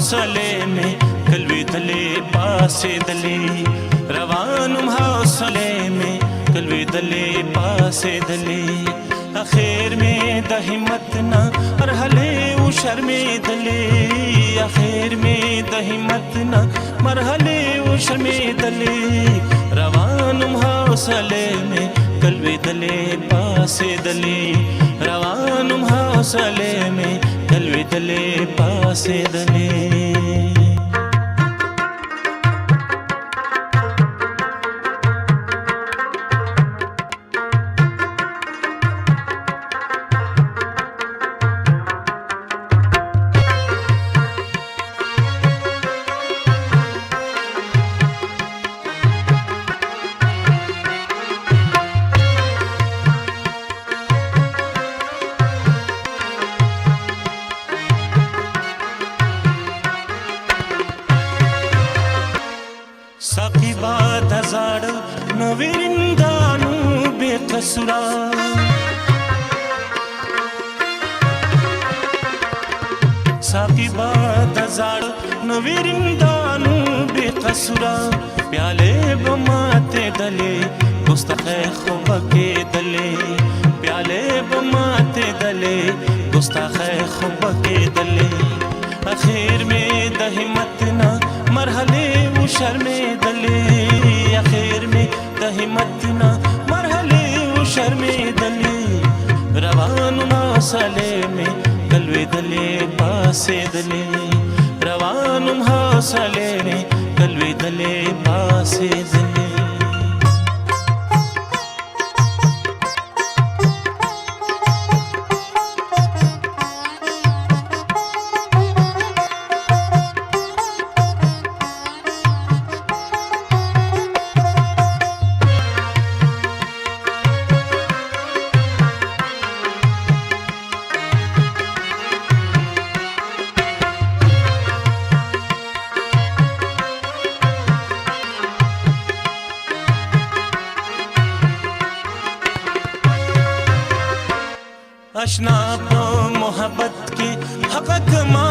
حوصله می کلوی دلی پاسې دلی روانم حوصله می کلوی دلی پاسې دلی اخیر می د همت نه مرحله و شرمېدلې اخیر می د همت نه مرحله و شرمېدلې روانم حوصله می کلوی دلی پاسې دلی روانم حوصله می کلوی دلی پاسې دلی ساقی باد هزار نویرندانو بے قصورا ساقی باد هزار نویرندانو بے قصورا پیالے بماتے دلے گستاخ خوب کے دلے پیالے بماتے دلے گستاخ خوب کے دلے اخیر میں د همت نہ مرحلے و شرمېدلې اخیر می د همت نه مرحلې و شرمېدلې روانم حوصلې می کلوی دلې پاسې دلې روانم حوصلې می کلوی دلې پاسې دلې اشنا په محبت کې حقق ما